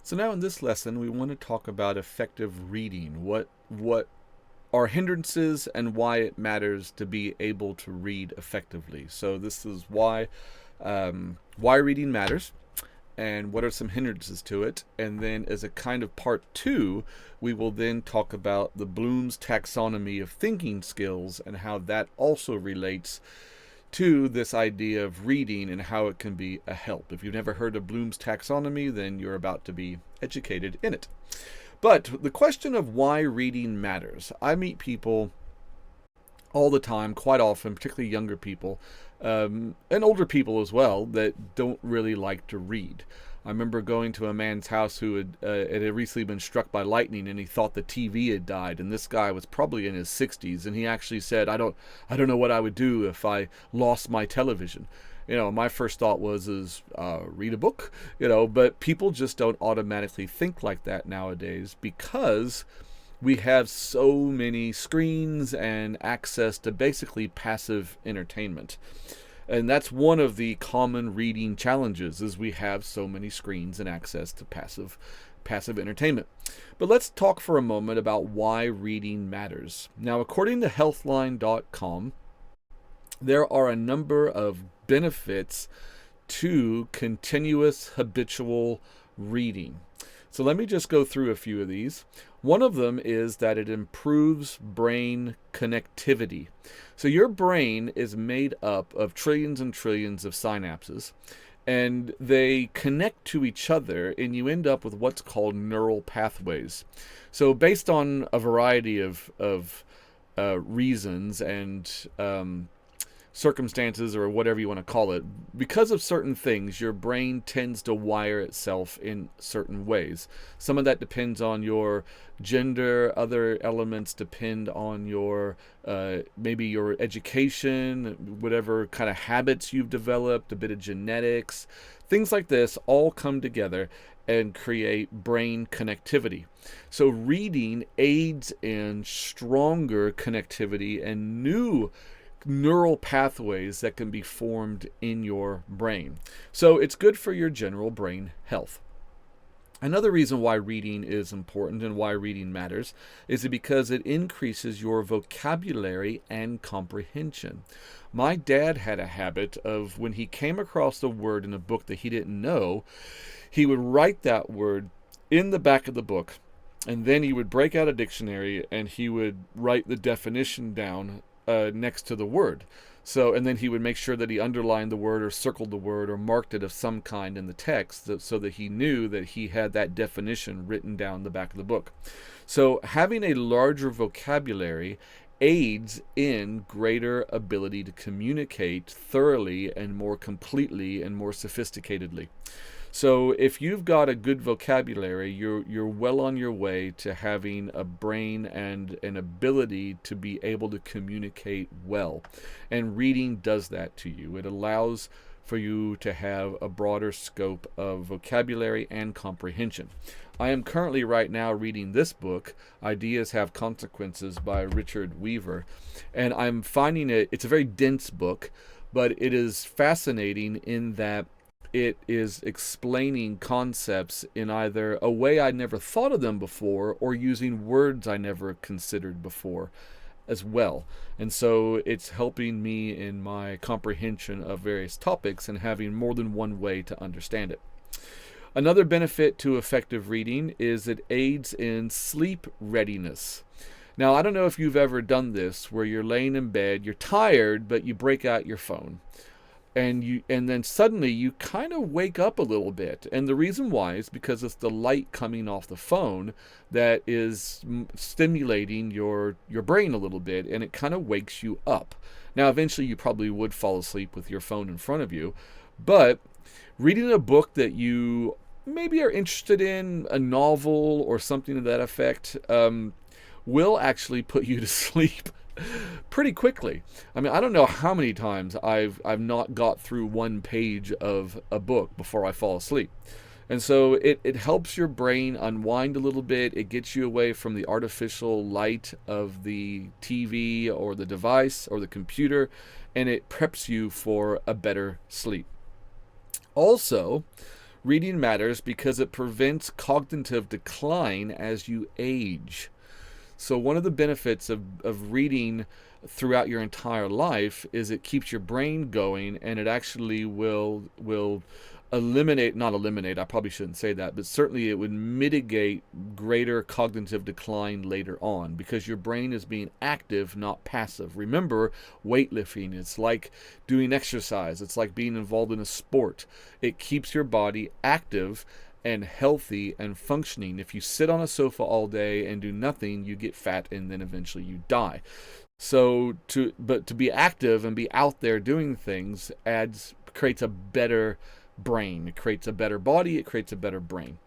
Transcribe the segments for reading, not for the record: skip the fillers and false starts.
So now in this lesson, we want to talk about effective reading. What are hindrances and why it matters to be able to read effectively. So this is why reading matters and what are some hindrances to it. And then as a kind of part two, we will then talk about the Bloom's taxonomy of thinking skills and how that also relates to this idea of reading and how it can be a help. If you've never heard of Bloom's taxonomy, then you're about to be educated in it. But the question of why reading matters. I meet people all the time, quite often, particularly younger people, and older people as well, that don't really like to read. I remember going to a man's house who had recently been struck by lightning, and he thought the TV had died. And this guy was probably in his 60s, and he actually said, "I don't know what I would do if I lost my television." My first thought was read a book, but people just don't automatically think like that nowadays because we have so many screens and access to basically passive entertainment. And that's one of the common reading challenges is we have so many screens and access to passive entertainment. But let's talk for a moment about why reading matters. Now, according to healthline.com, there are a number of benefits to continuous habitual reading. So let me just go through a few of these. One of them is that it improves brain connectivity. So your brain is made up of trillions and trillions of synapses, and they connect to each other, and you end up with what's called neural pathways. So based on a variety of reasons and circumstances or whatever you want to call it, because of certain things, your brain tends to wire itself in certain ways. Some of that depends on your gender. Other elements depend on your maybe your education, whatever kind of habits you've developed, a bit of genetics. Things like this all come together and create brain connectivity. So reading aids in stronger connectivity and new neural pathways that can be formed in your brain. So it's good for your general brain health. Another reason why reading is important and why reading matters is because it increases your vocabulary and comprehension. My dad had a habit of when he came across a word in a book that he didn't know, he would write that word in the back of the book, and then he would break out a dictionary and he would write the definition down next to the word. And then he would make sure that he underlined the word or circled the word or marked it of some kind in the text so that he knew that he had that definition written down the back of the book. So having a larger vocabulary aids in greater ability to communicate thoroughly and more completely and more sophisticatedly. So if you've got a good vocabulary, you're well on your way to having a brain and an ability to be able to communicate well. And reading does that to you. It allows for you to have a broader scope of vocabulary and comprehension. I am currently right now reading this book, Ideas Have Consequences by Richard Weaver, and I'm finding it's a very dense book, but it is fascinating in that it is explaining concepts in either a way I never thought of them before or using words I never considered before as well. And so it's helping me in my comprehension of various topics and having more than one way to understand it. Another benefit to effective reading is it aids in sleep readiness. Now, I don't know if you've ever done this where you're laying in bed, you're tired, but you break out your phone. And then suddenly you kind of wake up a little bit. And the reason why is because it's the light coming off the phone that is stimulating your brain a little bit, and it kind of wakes you up. Now, eventually you probably would fall asleep with your phone in front of you, but reading a book that you maybe are interested in, a novel or something to that effect, will actually put you to sleep pretty quickly. I mean, I don't know how many times I've not got through one page of a book before I fall asleep. And so it helps your brain unwind a little bit. It gets you away from the artificial light of the TV or the device or the computer, and it preps you for a better sleep. Also, Reading matters because it prevents cognitive decline as you age. So one of the benefits of reading throughout your entire life is it keeps your brain going, and it actually will eliminate, not eliminate, I probably shouldn't say that, but certainly it would mitigate greater cognitive decline later on because your brain is being active, not passive. Remember, weightlifting, it's like doing exercise, it's like being involved in a sport. It keeps your body active and healthy and functioning. If you sit on a sofa all day and do nothing, you get fat and then eventually you die. So to be active and be out there doing things creates a better brain. It creates a better body, it creates a better brain.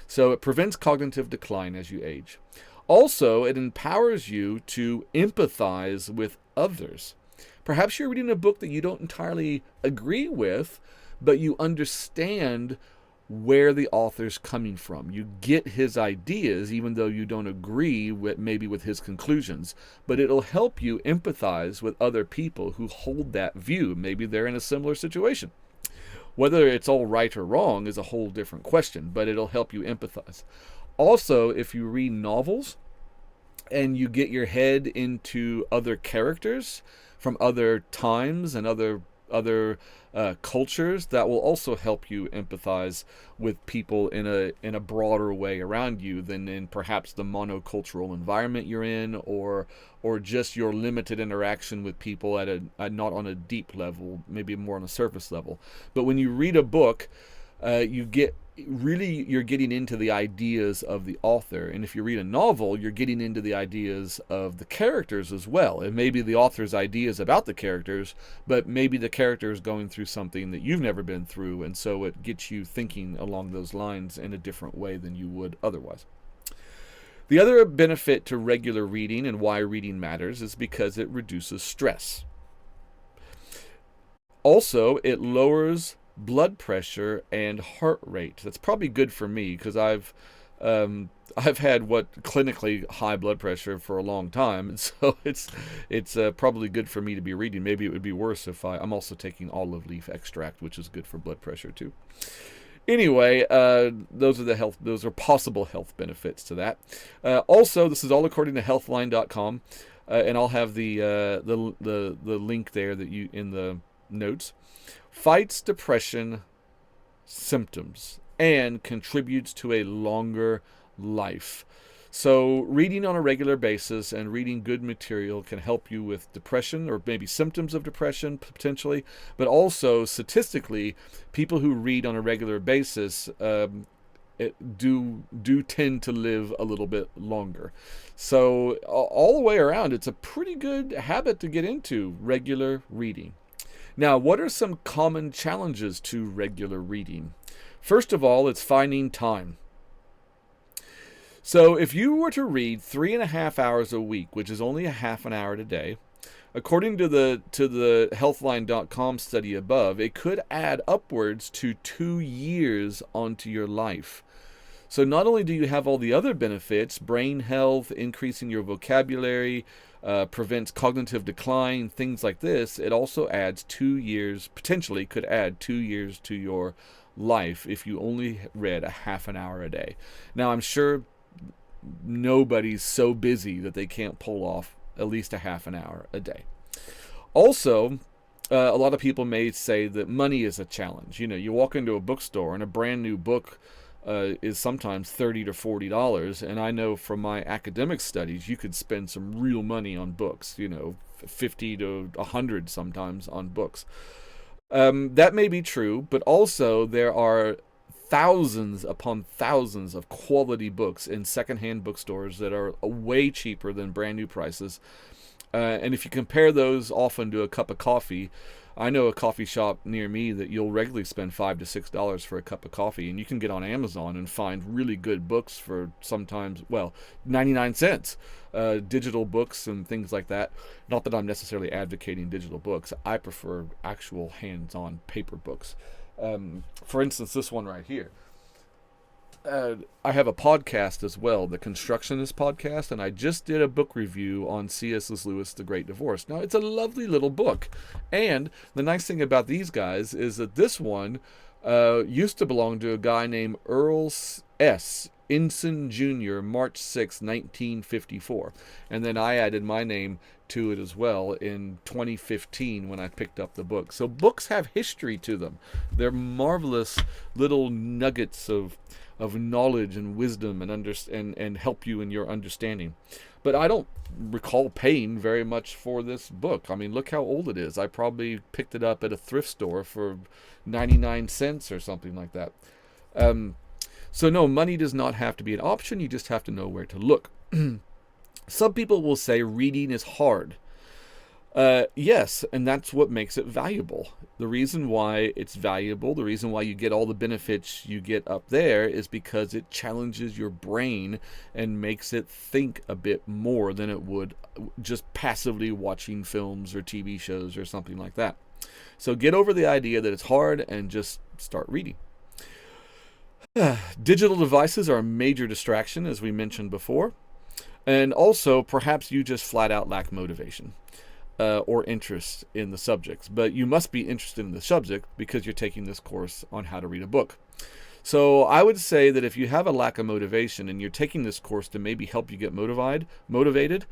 So it prevents cognitive decline as you age. Also, it empowers you to empathize with others. Perhaps you're reading a book that you don't entirely agree with, but you understand where the author's coming from. You get his ideas, even though you don't agree with maybe with his conclusions. But it'll help you empathize with other people who hold that view. Maybe they're in a similar situation. Whether it's all right or wrong is a whole different question, but it'll help you empathize. Also, if you read novels and you get your head into other characters from other times and other cultures, that will also help you empathize with people in a broader way around you than in perhaps the monocultural environment you're in, or just your limited interaction with people at not on a deep level, maybe more on a surface level. But when you read a book, you're getting into the ideas of the author. And if you read a novel, you're getting into the ideas of the characters as well. It may be the author's ideas about the characters, but maybe the character is going through something that you've never been through, and so it gets you thinking along those lines in a different way than you would otherwise. The other benefit to regular reading and why reading matters is because it reduces stress. Also, it lowers blood pressure and heart rate. That's probably good for me because I've had clinically high blood pressure for a long time, and so it's probably good for me to be reading. Maybe it would be worse if I'm also taking olive leaf extract, which is good for blood pressure too. Anyway, those are possible health benefits to that. Also, this is all according to healthline.com, and I'll have the link there that you in the notes. Fights depression symptoms and contributes to a longer life. So reading on a regular basis and reading good material can help you with depression, or maybe symptoms of depression potentially, but also statistically, people who read on a regular basis do tend to live a little bit longer. So all the way around, it's a pretty good habit to get into, regular reading. Now, what are some common challenges to regular reading? First of all, it's finding time. So if you were to read 3.5 hours a week, which is only a half an hour a day, according to the healthline.com study above, it could add upwards to 2 years onto your life. So not only do you have all the other benefits, brain health, increasing your vocabulary, prevents cognitive decline, things like this, it also adds 2 years, potentially could add 2 years to your life if you only read a half an hour a day. Now, I'm sure nobody's so busy that they can't pull off at least a half an hour a day. Also, a lot of people may say that money is a challenge. You know, you walk into a bookstore and a brand new book is sometimes $30 to $40, and I know from my academic studies you could spend some real money on books, you know, 50 to 100 sometimes on books. That may be true, but also there are thousands upon thousands of quality books in secondhand bookstores that are way cheaper than brand new prices. And if you compare those often to a cup of coffee, I know a coffee shop near me that you'll regularly spend $5 to $6 for a cup of coffee, and you can get on Amazon and find really good books for sometimes, 99 cents. Digital books and things like that. Not that I'm necessarily advocating digital books. I prefer actual hands-on paper books. For instance, this one right here. I have a podcast as well, the Constructionist podcast, and I just did a book review on C.S. Lewis' The Great Divorce. Now, it's a lovely little book, and the nice thing about these guys is that this one Used to belong to a guy named Earl S. Ensign Jr., March 6, 1954. And then I added my name to it as well in 2015 when I picked up the book. So books have history to them. They're marvelous little nuggets of knowledge and wisdom and help you in your understanding. But I don't recall paying very much for this book. I mean, look how old it is. I probably picked it up at a thrift store for 99 cents or something like that. So no, money does not have to be an option. You just have to know where to look. Some people will say reading is hard. Yes, and that's what makes it valuable. The reason why it's valuable, the reason why you get all the benefits you get up there is because it challenges your brain and makes it think a bit more than it would just passively watching films or TV shows or something like that. So get over the idea that it's hard and just start reading. Digital devices are a major distraction, as we mentioned before. And also, perhaps you just flat out lack motivation or interest in the subjects. But you must be interested in the subject because you're taking this course on how to read a book. So I would say that if you have a lack of motivation and you're taking this course to maybe help you get motivated,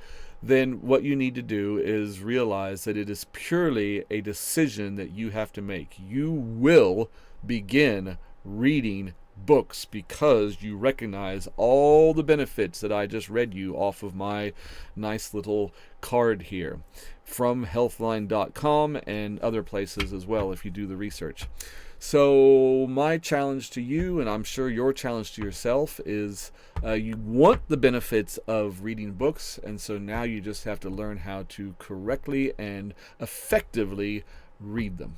then what you need to do is realize that it is purely a decision that you have to make. You will begin reading books because you recognize all the benefits that I just read you off of my nice little card here from healthline.com and other places as well if you do the research. So my challenge to you, and I'm sure your challenge to yourself, is you want the benefits of reading books, and so now you just have to learn how to correctly and effectively read them.